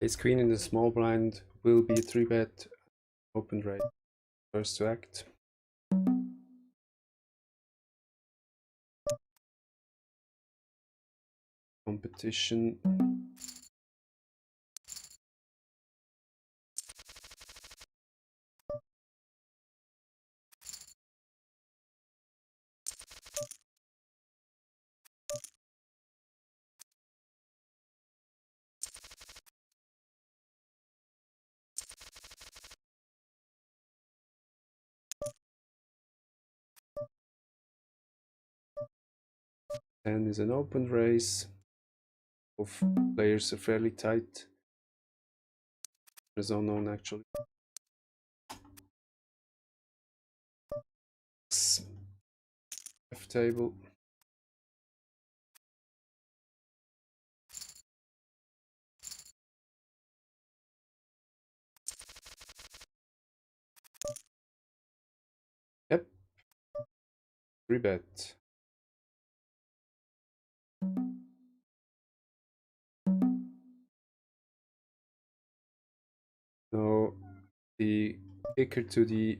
Ace queen in the small blind will be a 3-bet open raise. First to act. Competition. And is an open race. Both players are fairly tight. There's unknown actually. F table. Yep. 3-bet. Now the kicker to the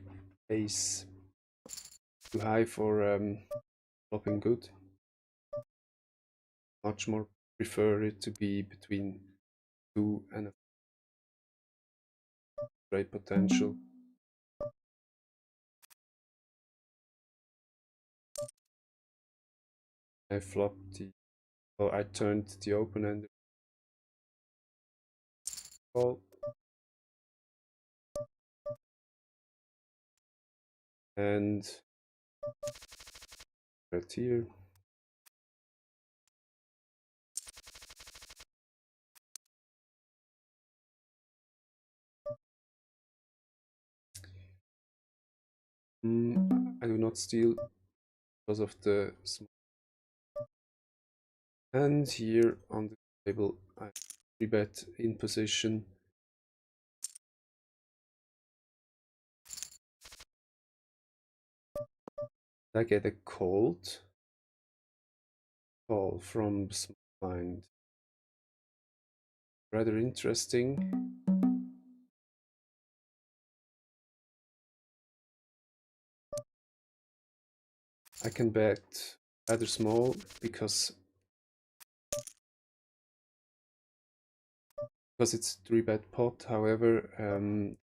ace. Too high for flopping good. Much more prefer it to be between 2 and a great potential. I flopped the, well, I turned the open end call. And right here. I do not steal because of the small. And here on the table, I 3-bet in position. I get a cold call from the small blind. Rather interesting. I can bet rather small because it's a 3-bet pot. However,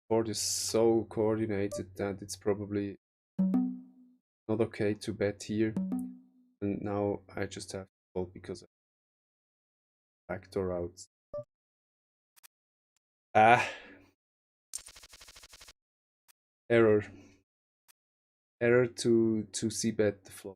board is so coordinated that it's probably not okay to bet here. And now I just have to fold because of backdoor outs. Error. Error to c-bet the flop.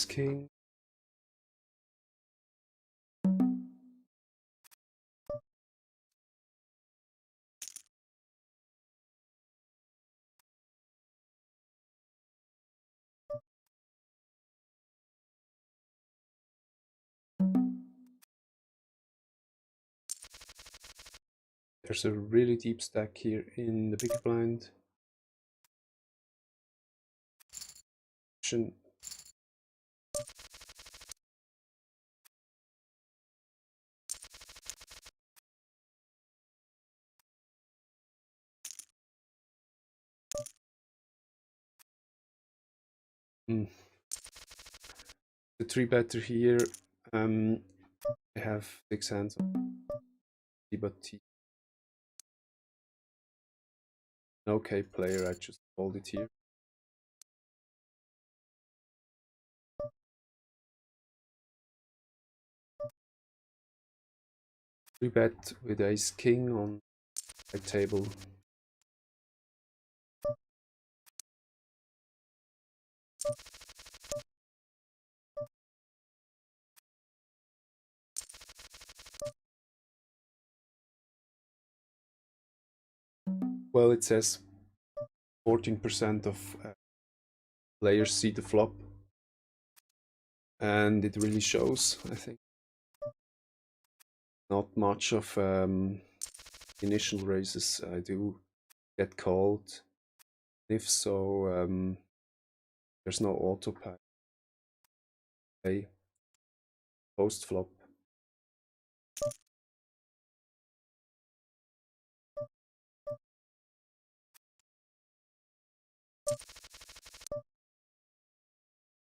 King. There's a really deep stack here in the big blind. The 3-better here. I have 6 hands on T, but T. an okay player, I just hold it here. We bet with ace king on my table. Well, it says 14% of players see the flop, and it really shows, I think. Not much of initial raises I do get called. If so, there's no auto play post flop.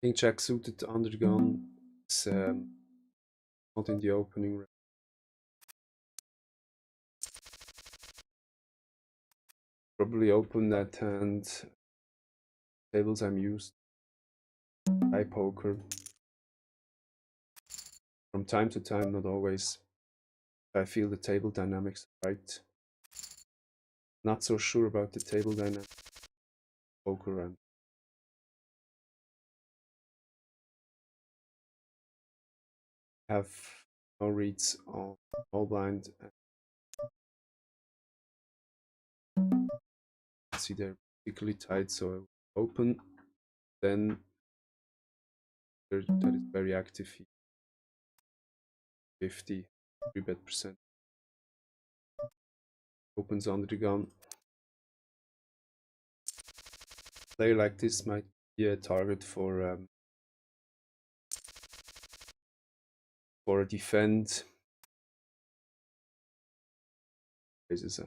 King jack suited under the gun is not in the opening range. Probably open that hand. Tables I'm used. I poker. From time to time, not always. I feel the table dynamics right. Not so sure about the table dynamics. Poker and have no reads on all blind. See they're particularly tight, so I open. Then that is very active. 50 3-bet percent. Opens under the gun. Player like this might be a target for a defend. Raises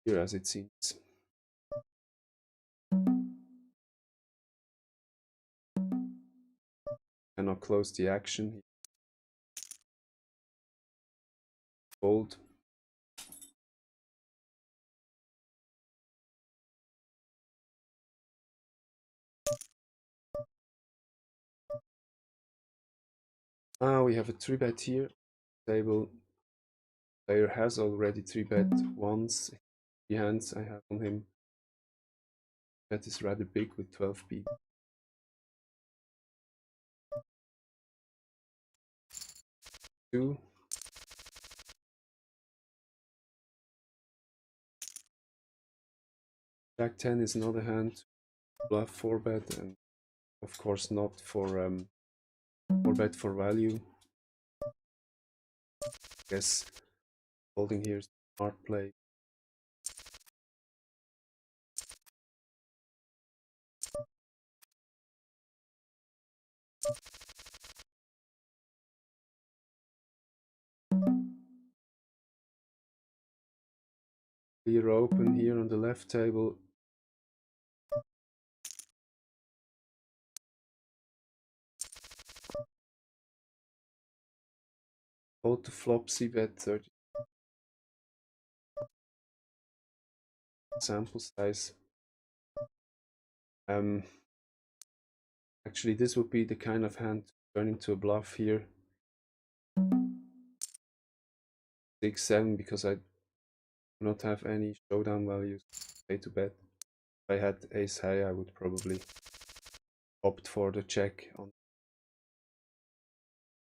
here as it seems. Cannot close the action. Fold. We have a 3-bet here. Table. Player has already 3-bet once. The hands I have on him. That is rather big with 12b. Two. Jack 10 is another hand. Bluff 4-bet, and of course not for 4-bet for value. Guess folding here is smart play. Clear open here on the left table. Fold to flop, c-bet 30. Sample size. Actually, this would be the kind of hand to turn into a bluff here. 6-7, because I do not have any showdown values. Pay to bet. If I had ace high, I would probably opt for the check on.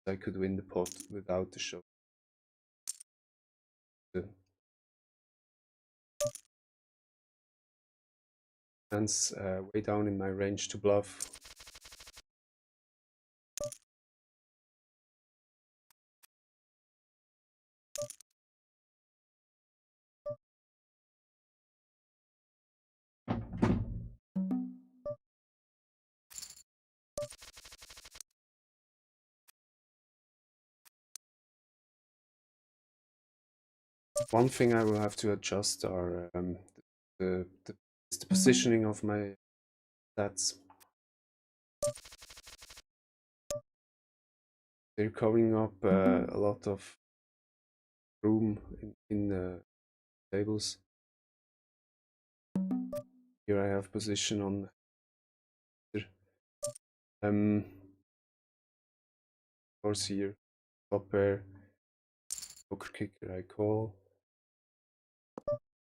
I could win the pot without the show. The hands way down in my range to bluff. One thing I will have to adjust are the positioning of my That's they're covering up a lot of room in the tables. Here I have position on of course here top pair poker kicker I call.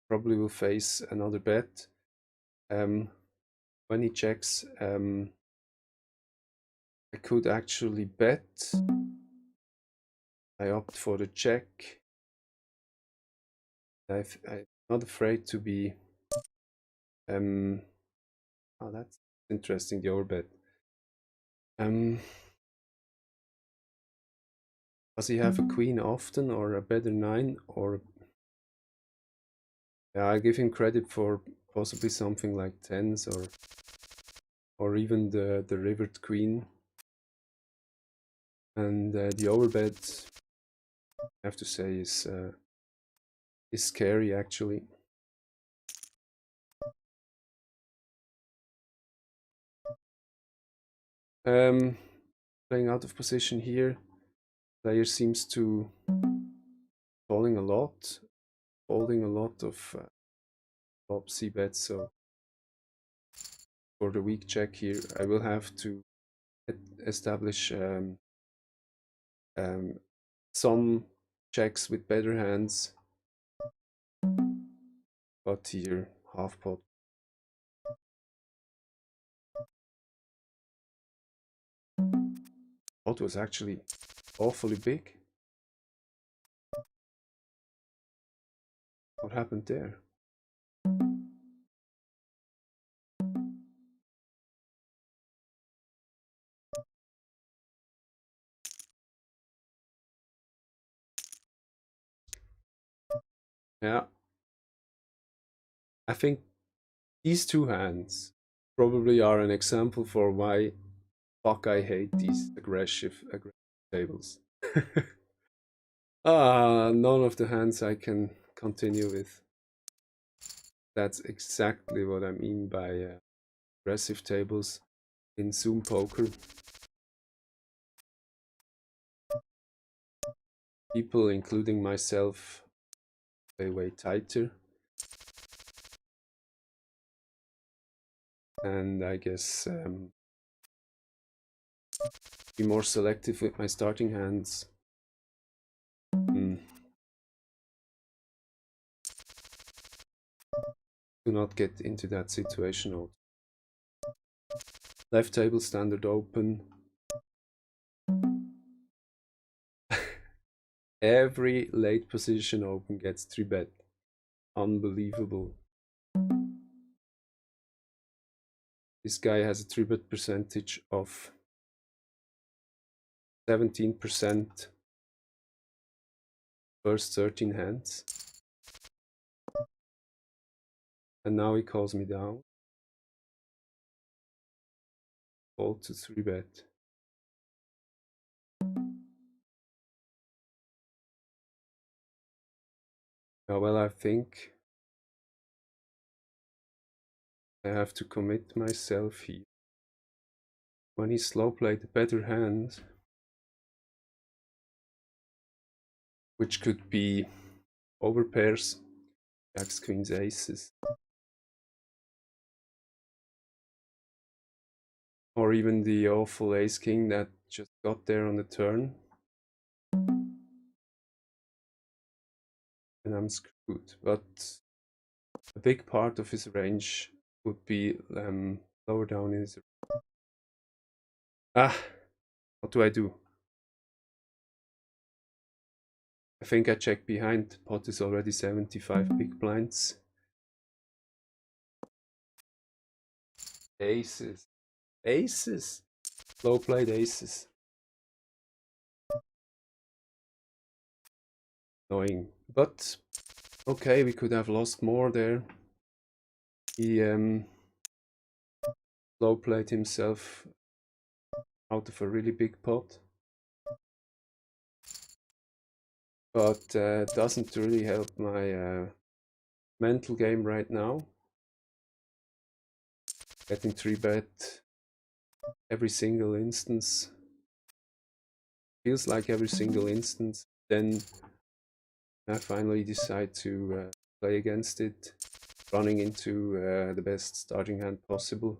Probably will face another bet. When he checks, I could actually bet. I opt for the check. I'm not afraid to be. Oh, that's interesting. The overbet. Does he have a queen often, or a better nine, or? Yeah, I give him credit for possibly something like tens, or even the rivered queen. And the overbet, I have to say, is scary actually. Playing out of position here, player seems to folding a lot of top C bets. So for the weak check here, I will have to establish some checks with better hands. But here, half pot. Pot was actually awfully big. What happened there? Yeah, I think these two hands probably are an example for why fuck I hate these aggressive tables. None of the hands I can continue with. That's exactly what I mean by aggressive tables in Zoom poker. People, including myself, play way tighter. And I guess be more selective with my starting hands. Do not get into that situation. Left table standard open. Every late position open gets 3-bet. Unbelievable. This guy has a 3-bet percentage of 17%. First 13 hands. And now he calls me down. Fold to 3-bet. Well, I think I have to commit myself here. When he slow played a better hand, which could be over pairs, jacks, queens, aces, or even the awful ace king that just got there on the turn, and I'm screwed. But a big part of his range would be lower down in his. What do I do? I think I check behind. Pot is already 75 big blinds. Aces. Aces. Low played aces. Annoying. But okay, we could have lost more there. He low played himself out of a really big pot. But doesn't really help my mental game right now. getting 3-bet every single instance. Feels like every single instance. Then I finally decide to play against it, running into the best starting hand possible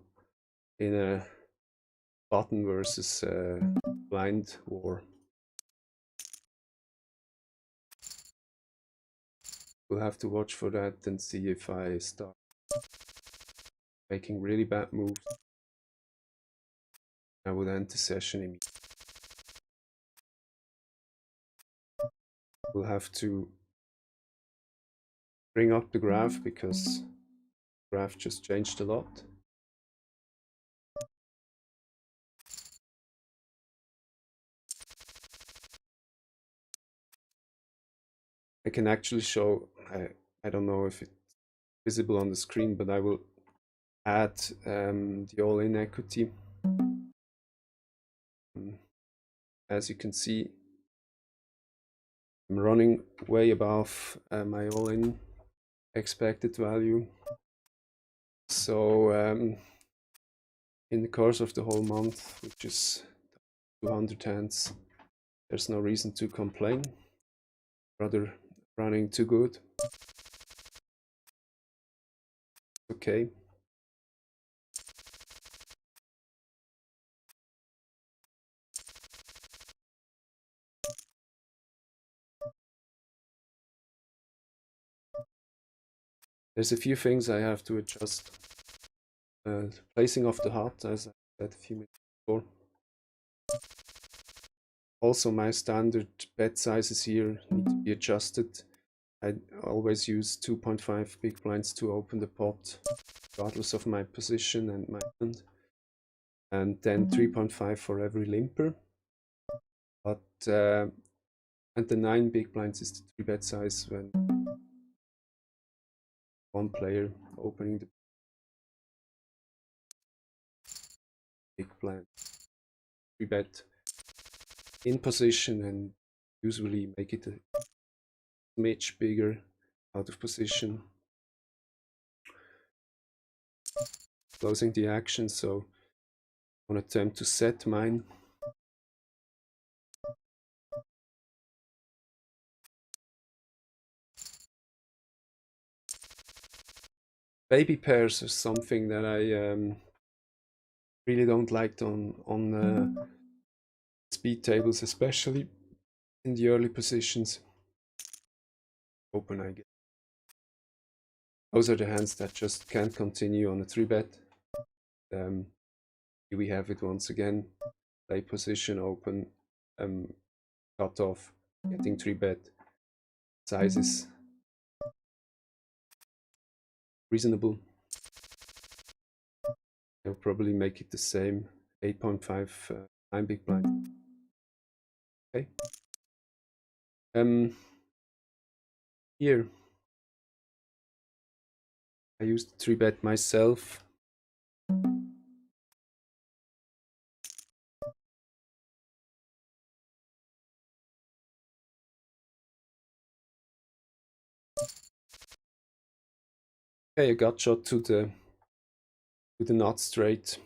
in a button versus blind war. We'll have to watch for that and see if I start making really bad moves. I would end the session immediately. We'll have to bring up the graph because the graph just changed a lot. I can actually show, I don't know if it's visible on the screen, but I will add the all-in equity. As you can see, I'm running way above my all-in expected value. So in the course of the whole month, which is 200 hands, there's no reason to complain. Rather running too good. Okay. There's a few things I have to adjust. Placing of the HUD, as I said a few minutes before. Also, my standard bet sizes here need to be adjusted. I always use 2.5 big blinds to open the pot, regardless of my position and my hand. And then 3.5 for every limper. But and the 9 big blinds is the 3-bet size when one player opening the big blind. 3-bet in position and usually make it a smidge bigger out of position. Closing the action, so I want to attempt to set mine. Baby pairs are something that I really don't like on speed tables, especially in the early positions. Open, I guess. Those are the hands that just can't continue on a 3-bet. Here we have it once again. Play position, open, cut off, getting 3-bet. Sizes reasonable. I'll probably make it the same. 8.5 9 big blind. Okay. Here I used 3-bet myself. Okay, a gut shot to the nut straight.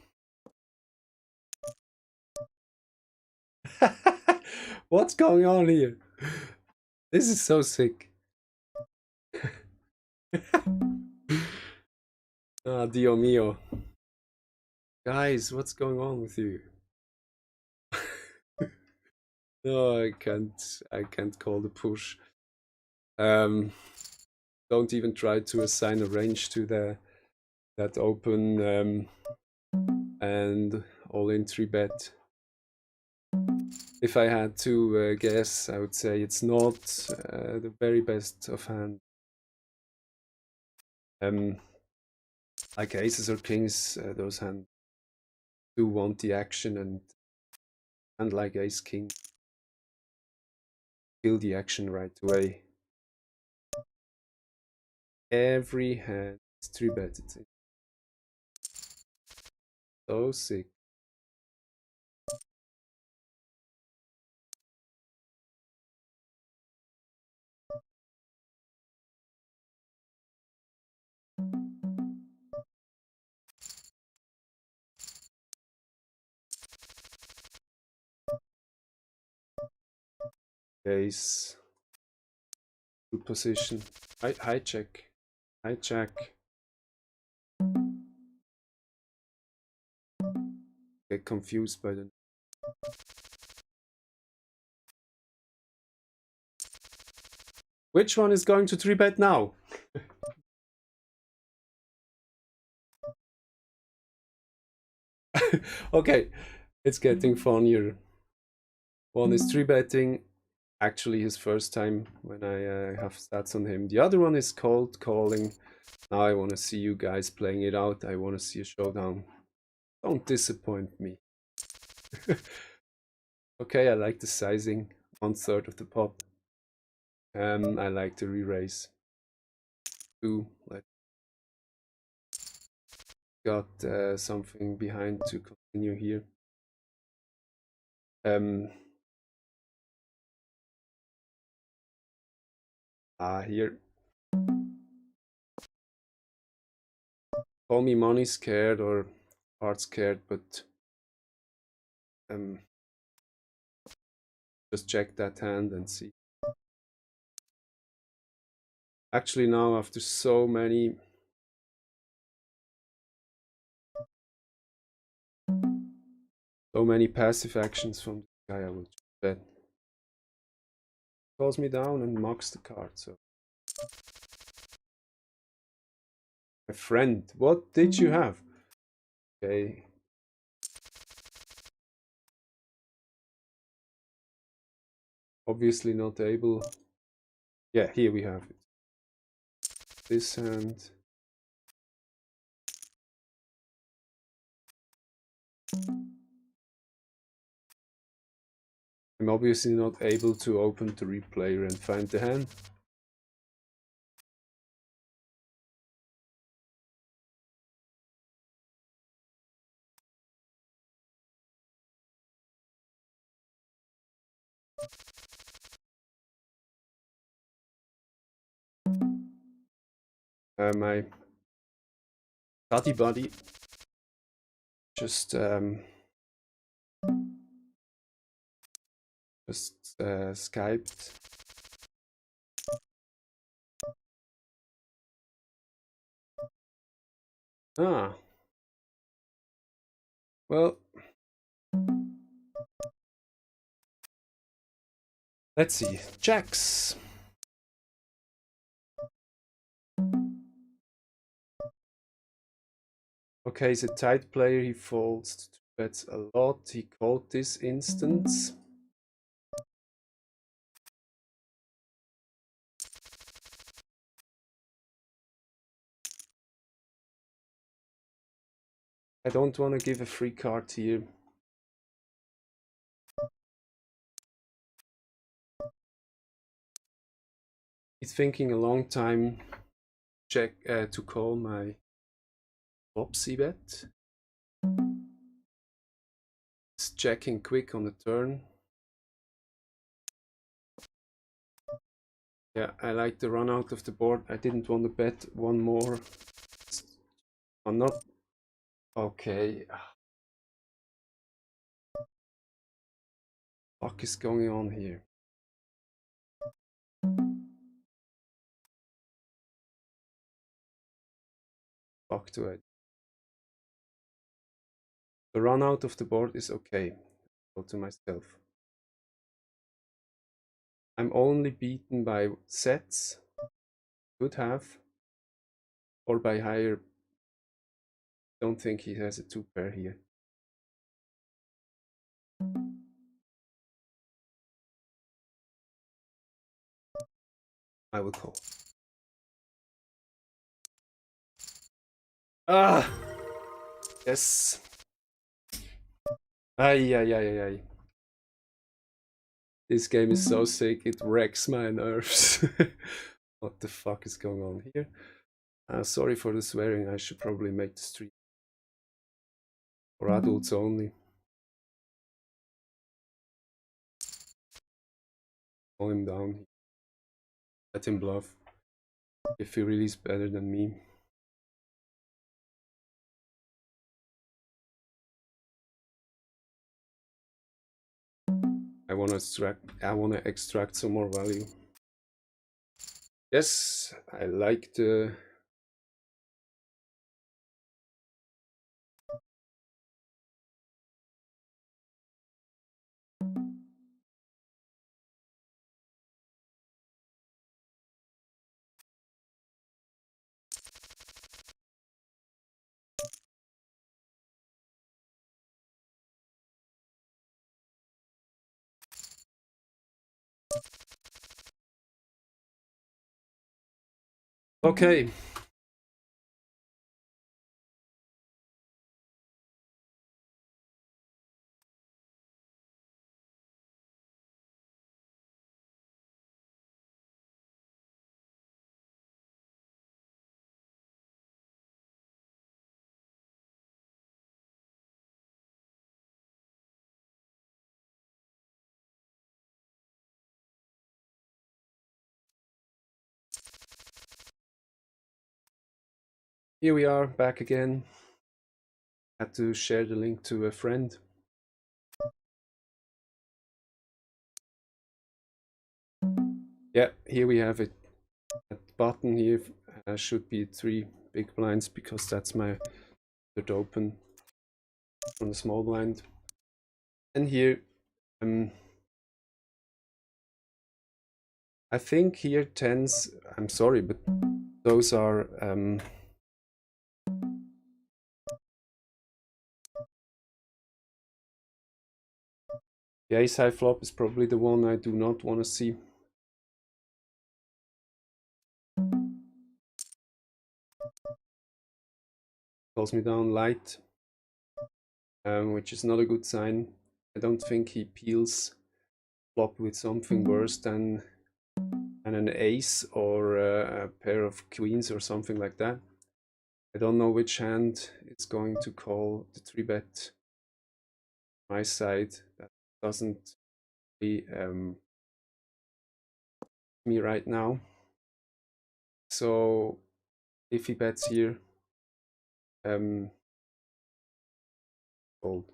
What's going on here? This is so sick. Ah, Dio mio. Guys, what's going on with you? No, I can't call the push. Don't even try to assign a range to that open and all-in 3-bet. If I had to guess, I would say it's not the very best of hand. Like aces or kings, those hands do want the action, and like ace king, kill the action right away. Every hand is 3-betted. So sick. Ace. Good position. Hijack. Hijack. Get confused by the... Which one is going to 3-bet now? Okay, it's getting funnier. One is 3-betting. Actually, his first time when I have stats on him. The other one is cold calling. Now I want to see you guys playing it out. I want to see a showdown. Don't disappoint me. Okay, I like the sizing. 1/3 of the pot. I like the re-raise. 2. Let's got something behind to continue here. Here. Call me money scared or heart scared, but just check that hand and see. Actually now after so many passive actions from this guy, I will bet. Calls me down and mocks the card, so. My friend, what did you have? Okay. Obviously not able. Yeah, here we have it. This hand. I'm obviously not able to open the replayer and find the hand. My study buddy just Skyped. Well, let's see. Jacks. Okay, he's a tight player. He folds, bets a lot. He called this instance. I don't want to give a free card here. He's thinking a long time to call my flopsy bet. It's checking quick on the turn. Yeah, I like the run out of the board. I didn't want to bet one more. I'm not... Okay. What is going on here? Fuck to it. The run out of the board is okay. Go to myself. I'm only beaten by sets. Could have. Or by higher. Don't think he has a 2-pair here. I will call. Ah! Yes. Ay. This game is so sick, it wrecks my nerves. What the fuck is going on here? Sorry for the swearing, I should probably make the stream for adults only. Call him down. Let him bluff. If he really is better than me. I want to extract some more value. Yes, I like the okay. Here we are back again. Had to share the link to a friend. Yeah, here we have it. That button here should be 3 big blinds because that's my third open from the small blind. And here, I think here 10s, I'm sorry, but those are the ace high flop is probably the one I do not want to see. Calls me down light, which is not a good sign. I don't think he peels flop with something worse than an ace or a pair of queens or something like that. I don't know which hand is going to call the 3-bet my side. That doesn't be me right now. So if he bets here, fold.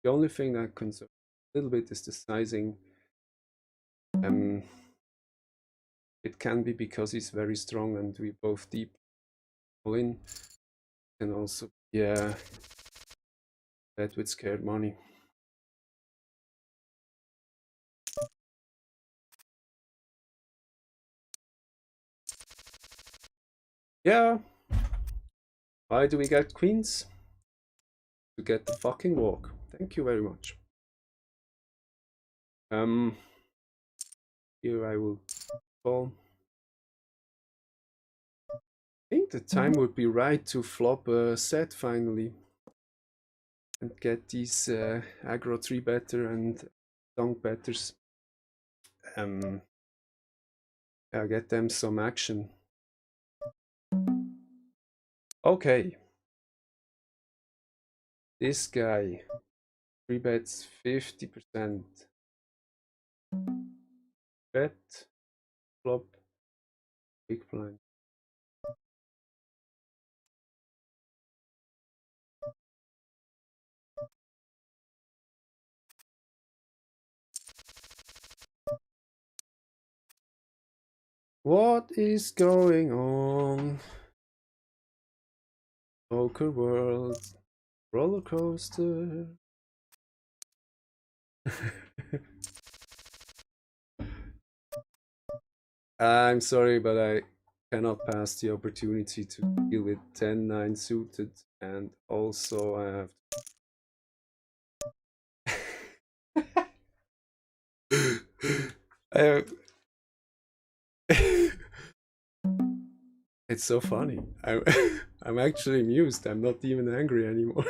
The only thing that concerns a little bit is the sizing. It can be because he's very strong and we both deep all in. And also, yeah, bet with scared money. Yeah. Why do we get queens? To get the fucking walk. Thank you very much. Here I will call. I think the time would be right to flop a set finally. And get these aggro 3-better and donk betters. Get them some action. Okay. This guy 3-bets 50%. Bet, flop, big blind. What is going on? Poker world, roller coaster. I'm sorry, but I cannot pass the opportunity to deal with 10-9 suited, and also I have. It's so funny. I'm actually amused. I'm not even angry anymore.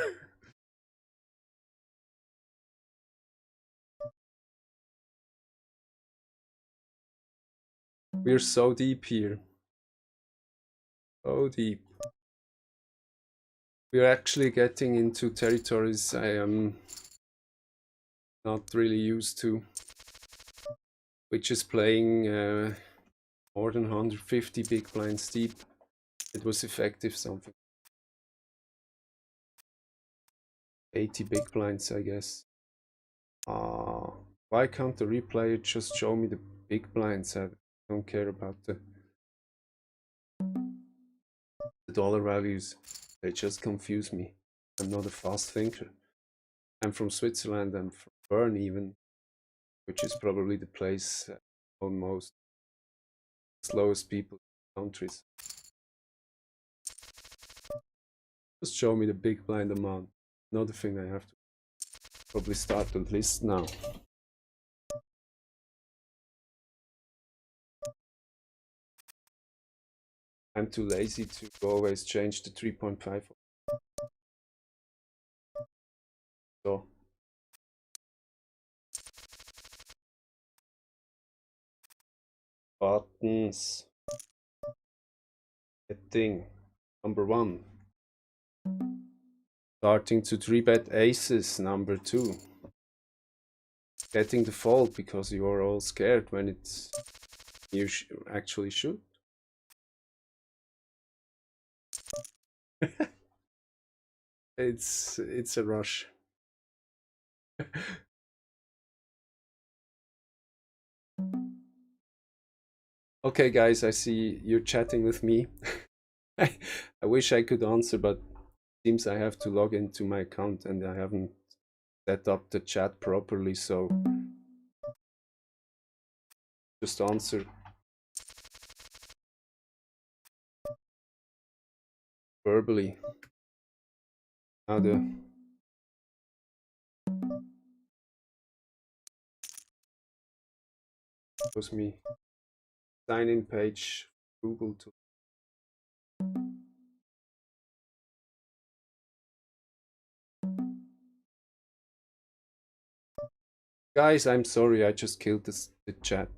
We're so deep here. So deep. We're actually getting into territories I am not really used to, which is playing more than 150 big blinds deep. It was effective something. 80 big blinds, I guess. Why can't the replayer just show me the big blinds? I don't care about the dollar values. They just confuse me. I'm not a fast thinker. I'm from Switzerland. I'm from Bern even, which is probably the place on most slowest people countries. Just show me the big blind amount. Another thing I have to probably start the list now. I'm too lazy to always change the 3.5. So buttons, setting, number 1. Starting to 3-bet aces, number 2. Getting the fold because you are all scared when it's you actually should. It's a rush. Okay guys, I see you're chatting with me. I wish I could answer, but it seems I have to log into my account and I haven't set up the chat properly, so just answer verbally. Now the was me sign in page Google to guys, I'm sorry, I just killed the chat.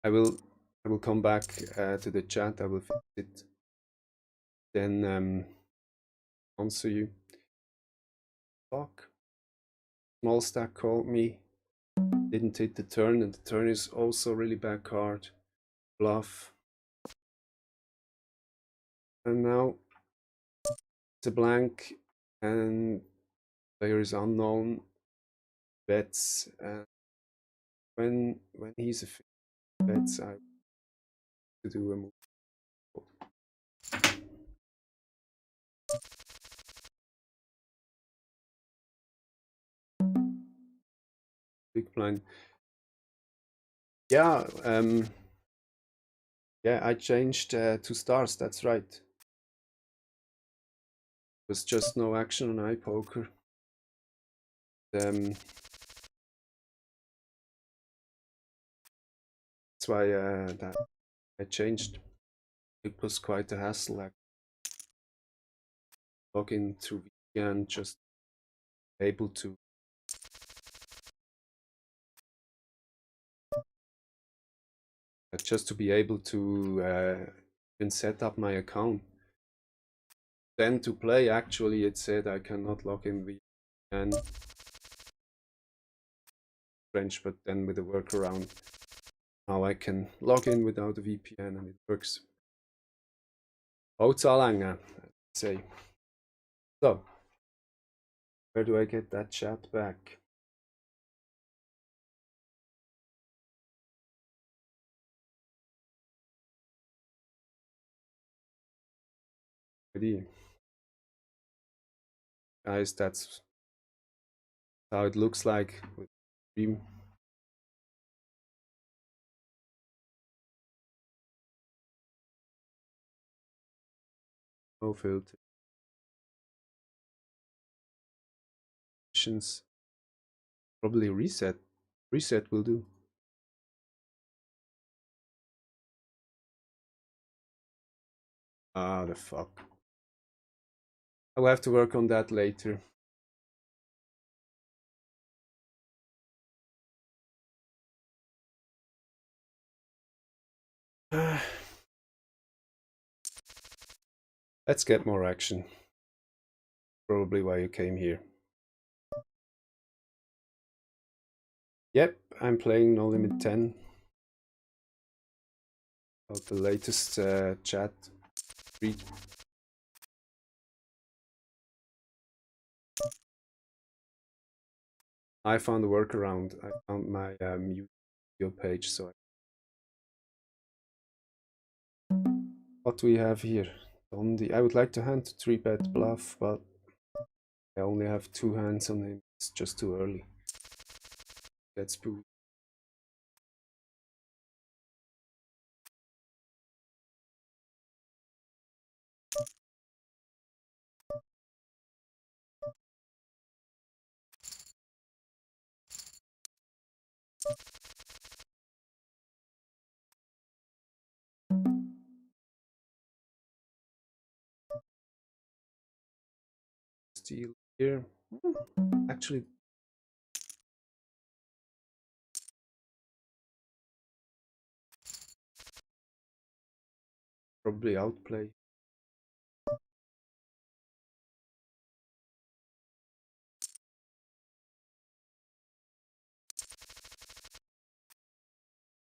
I will come back to the chat. I will fix it. Then answer you. Fuck. Small stack called me. Didn't hit the turn, and the turn is also a really bad card. Bluff. And now it's a blank, and player is unknown. Bets. When he's a bets, I to do a move. Big blind. Yeah, yeah, I changed to stars. That's right. Was just no action on iPoker. That's why that I changed. It was quite a hassle. Like log in through VPN, just able to just to be able to even set up my account. Then to play, actually, it said I cannot log in VPN. French, but then with a workaround, now I can log in without a VPN and it works. I'd say. So, where do I get that chat back? Guys, that's how it looks like with stream. No filter. Probably reset. Reset will do. Ah, the fuck. I will have to work on that later. Let's get more action. Probably why you came here. Yep, I'm playing No Limit 10. About the latest chat. Read. I found a workaround. I found my YouTube page. So what do we have here? Dondi. I would like to hand to 3-bet bluff, but I only have 2 hands on him. It's just too early. Let's boot. Steal here. Actually, probably outplay.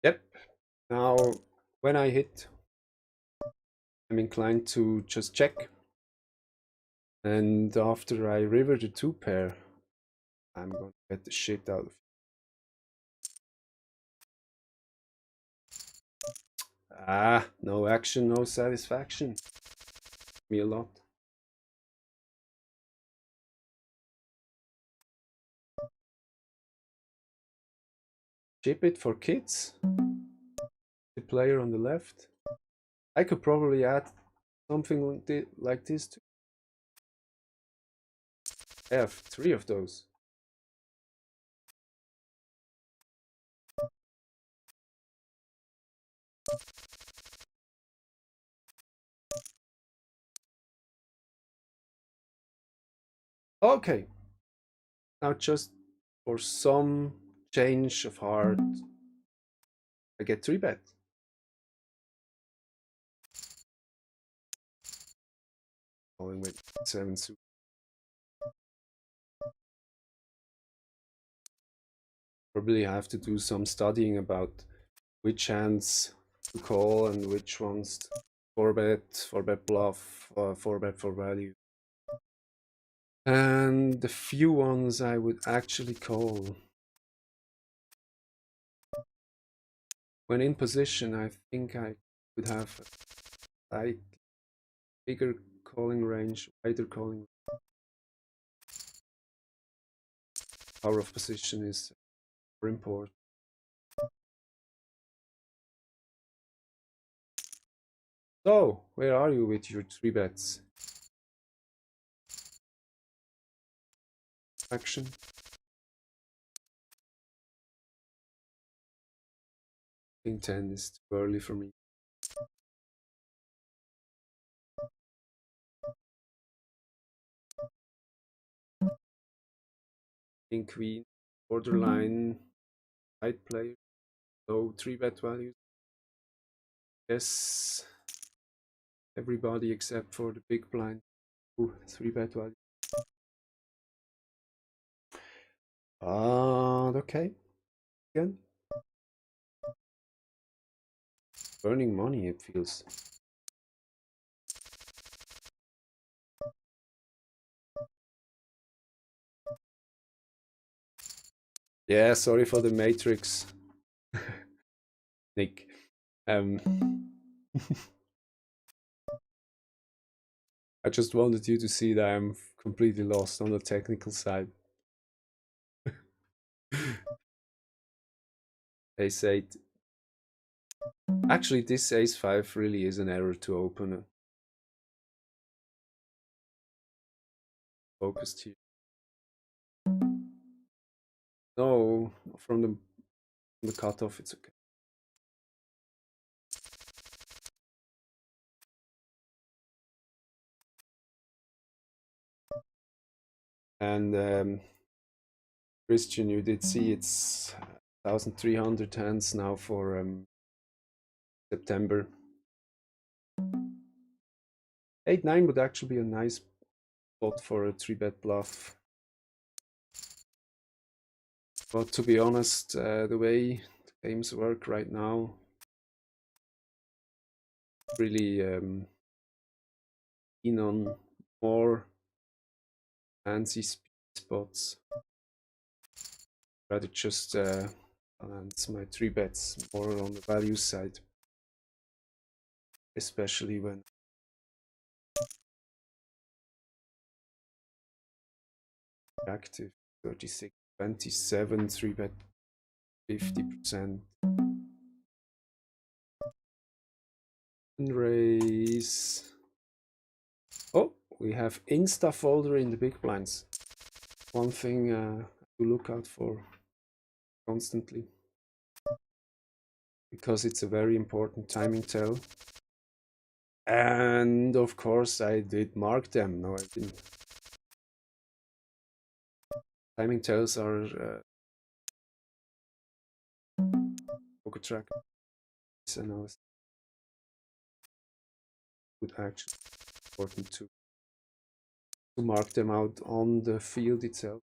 Yep. Now, when I hit, I'm inclined to just check. And after I river the 2 pair, I'm gonna get the shit out of it. Ah, no action, no satisfaction. Me a lot. Chip it for kids. The player on the left. I could probably add something like this too. I have 3 of those. Okay. Now just for some change of heart, I get 3-bet. Calling with 7 suit. Probably have to do some studying about which hands to call and which ones 4-bet, 4-bet bluff, 4-bet for value. And the few ones I would actually call. When in position, I think I could have a bigger calling range, wider calling. Power of position is very important. So, where are you with your 3-bets? Action. King 10 is too early for me. King Queen, borderline, tight player, low 3-bet values. Yes, everybody except for the big blind, 3-bet value. Okay. Again. Burning money, it feels. Yeah, sorry for the Matrix, Nick. I just wanted you to see that I'm completely lost on the technical side. Ace 8. Actually, this Ace 5 really is an error to open a focused here. No, from the cutoff, it's okay. And Christian, you did see it's 1,300 hands now for September. 8-9 would actually be a nice spot for a 3-bet bluff. But to be honest, the way the games work right now, really keen on more fancy speed spots. rather just balance my 3 bets more on the value side, especially when active. 36, 27, 3 bet 50%. Raise. Oh, we have Insta folder in the big blinds. One thing to look out for constantly, because it's a very important timing tell. And of course I did mark them. No, I didn't. Timing tells are poker track analysis would actually be important to mark them out on the field itself.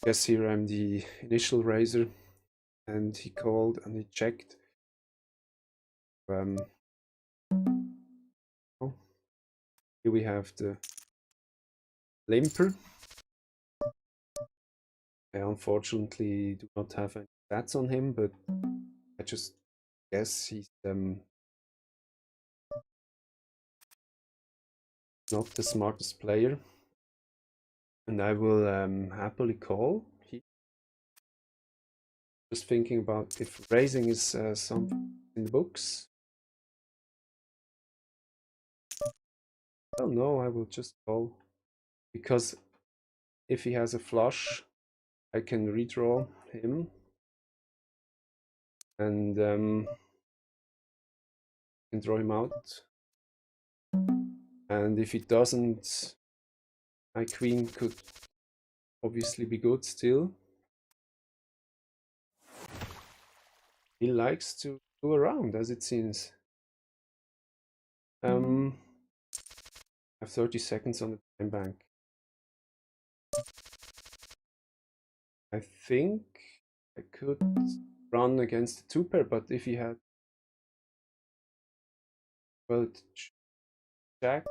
Guess here I'm the initial raiser, and he called and he checked. Oh, here we have the limper. I unfortunately do not have any stats on him, but I just guess he's not the smartest player, and I will happily call. Just thinking about if raising is something in the books. Oh no, I will just call, because if he has a flush, I can redraw him, and can draw him out. And if he doesn't, my queen could obviously be good still. He likes to go around, as it seems. I have 30 seconds on the time bank. I think I could run against the 2-pair, but if he had, well, jack,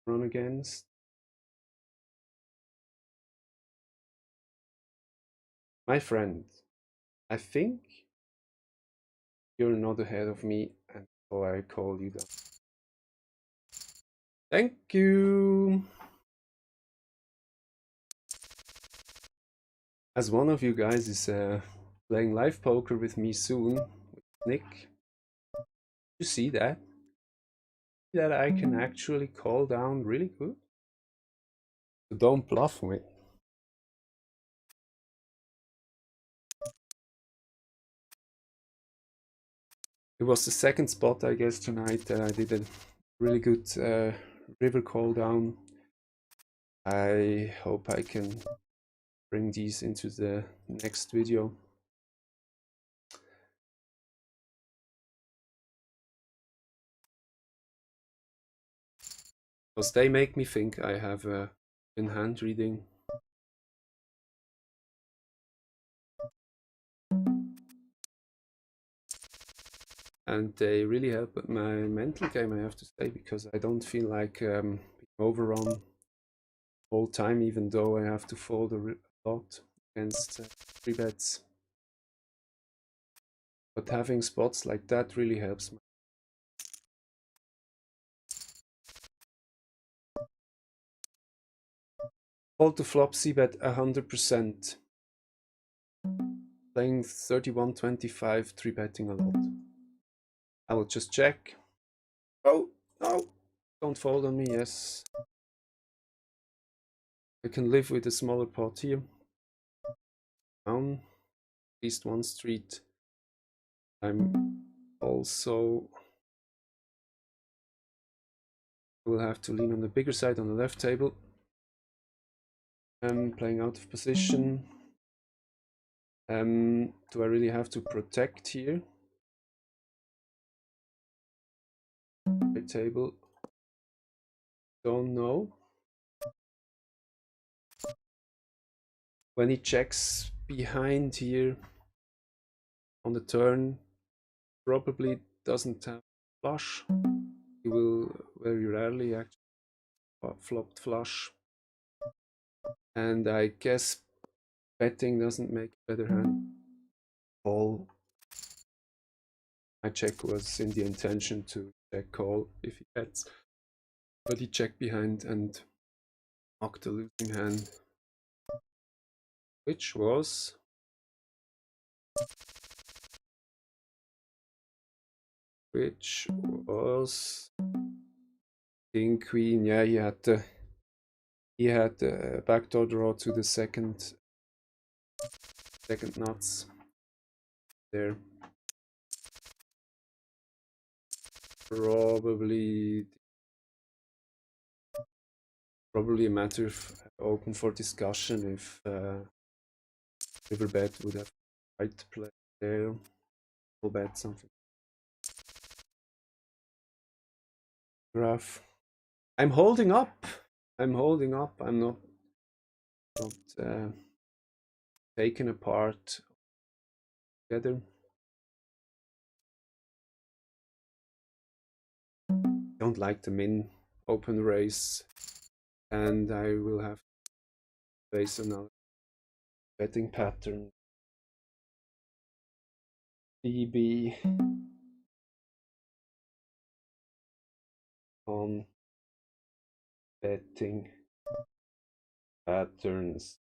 run against. My friend, I think you're not ahead of me, and so I call you down. Thank you! As one of you guys is playing live poker with me soon, with Nick, you see that? That I can actually call down really good? So don't bluff me. It was the second spot, I guess, tonight. I did a really good river call down. I hope I can bring these into the next video. Because they make me think I have a in hand reading. And they really help my mental game, I have to say, because I don't feel like being overrun all time, even though I have to fold a lot against 3 bets. But having spots like that really helps me. Fold to flop, c-bet 100%. Playing 31-25, 3-betting a lot. I will just check. Oh, no! Don't fold on me, yes. I can live with a smaller pot here. Down, at least one street. I'm also will have to lean on the bigger side on the left table. I'm playing out of position. Do I really have to protect here? Right table. don't know. When he checks behind here on the turn, probably doesn't have flush. He will very rarely actually flop flush. And I guess betting doesn't make a better hand. Call. My check was in the intention to check call if he bets. But he checked behind and knocked a losing hand. Which was King Queen. Yeah, he had the backdoor draw to the second nuts there. Probably a matter of open for discussion if Riverbed would have tried to play there. We'll bet something. Graph. I'm holding up. I'm not taken apart together. Don't like the min open race, and I will have to face another betting pattern. BB on betting patterns.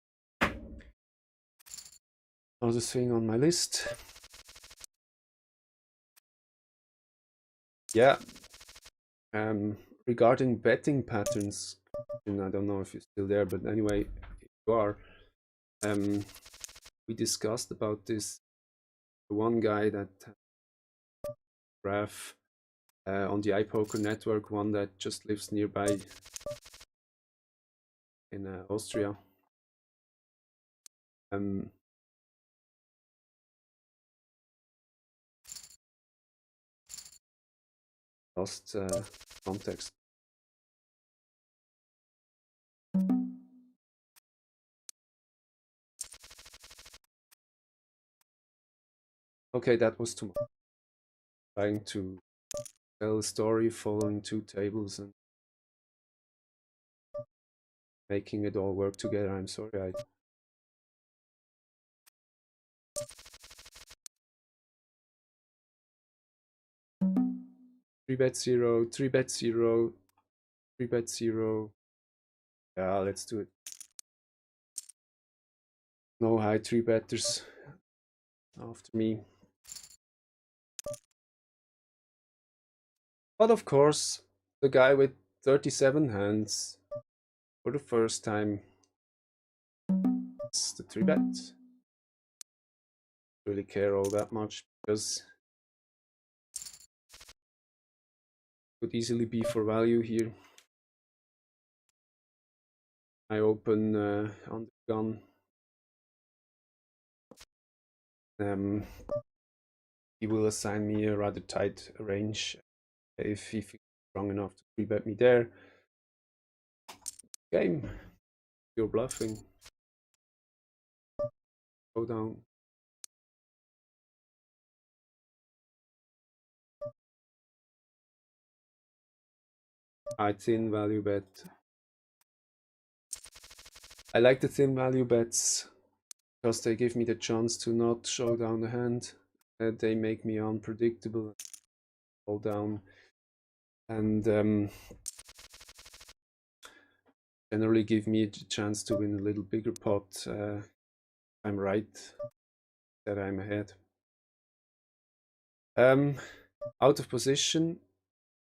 Another thing on my list. Yeah. Regarding betting patterns, and I don't know if you're still there, but anyway, if you are, we discussed about this. The one guy that graph on the iPoker network, one that just lives nearby in Austria. Lost context. Okay, that was too much. Trying to tell a story following two tables and making it all work together. I'm sorry. 3-bet 0, 3-bet 0, 3-bet 0. Yeah, let's do it. No high 3-betters after me. But of course, the guy with 37 hands for the first time is the 3-bet. Really care all that much because it could easily be for value here. I open on the gun. He will assign me a rather tight range if he's strong enough to 3-bet me there. Game. You're bluffing. Go down. I thin value bet. I like the thin value bets because they give me the chance to not show down the hand. They make me unpredictable. Fall down. And generally give me a chance to win a little bigger pot. I'm right that I'm ahead. Out of position.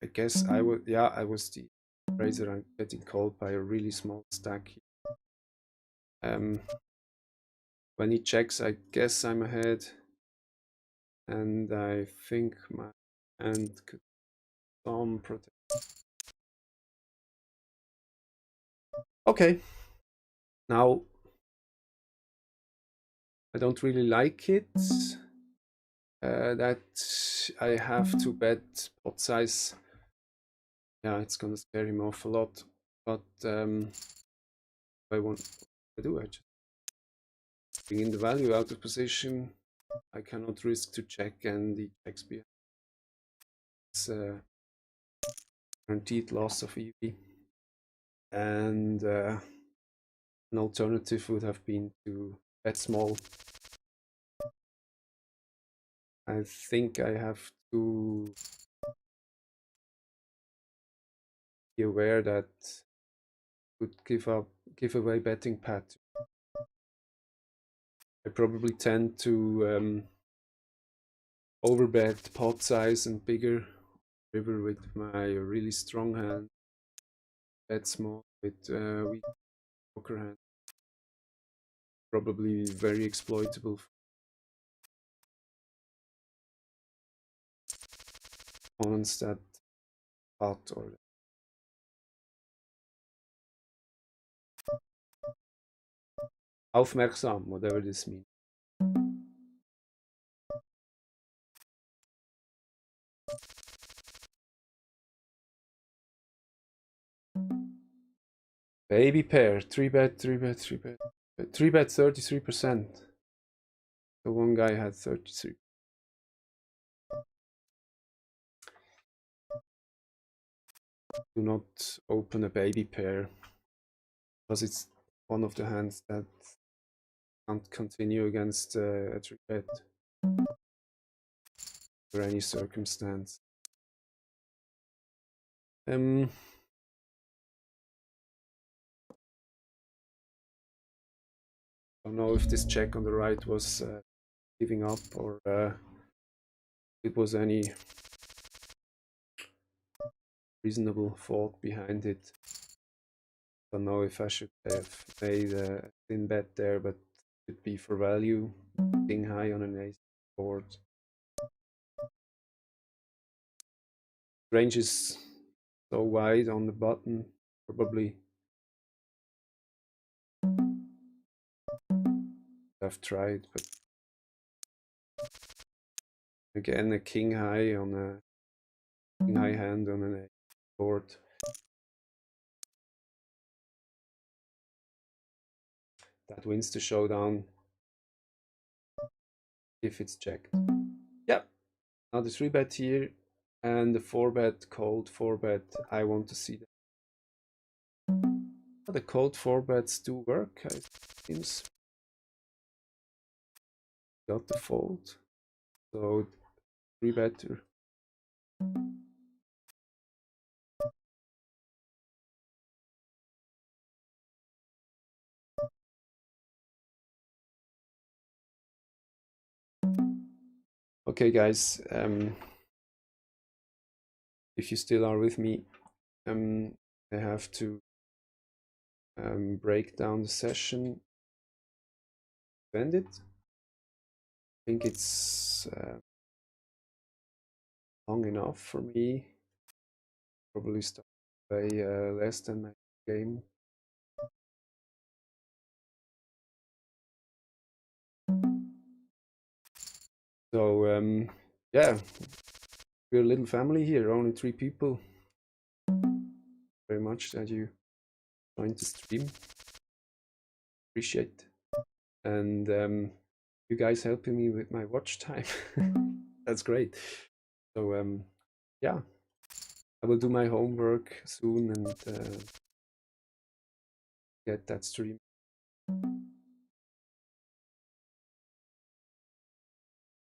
I guess I was the raiser. I'm getting called by a really small stack. When he checks, I guess I'm ahead, and I think my hand could some protect. Okay, now I don't really like it that I have to bet pot size. Yeah, it's gonna scare him off a lot. But I want I do. I just bring in the value out of position. I cannot risk to check, and the checks behind. It's guaranteed loss of EV. And an alternative would have been to bet small. I think I have to be aware that would give away betting pattern. I probably tend to overbet pot size and bigger river with my really strong hand. Bet small with weak poker hand. Probably very exploitable for opponents that pot or aufmerksam, whatever this means. Baby pair, 3-bet, 3-bet, 3-bet. 3-bet 33%. So one guy had 33. Do not open a baby pair, because it's one of the hands that can't continue against a 3-bet for any circumstance. Don't know if this check on the right was giving up, or it was any reasonable thought behind it. Don't know if I should have made a thin bet there, but it could be for value. King high on an ace board. Range is so wide on the button, probably I've tried, but again a king high on a king high hand on an ace board. That wins the showdown if it's checked. Yeah, another 3-bet here, and the 4-bet, cold 4-bet. I want to see that. The cold 4-bets do work, it seems. Got the fold, so 3-better. Okay, guys, if you still are with me, I have to break down the session, end it. I think it's long enough for me. Probably start by less than my game. So yeah, we're a little family here, only 3 people. Very much that you joined the stream. Appreciate. And you guys helping me with my watch time. That's great. So yeah, I will do my homework soon and get that stream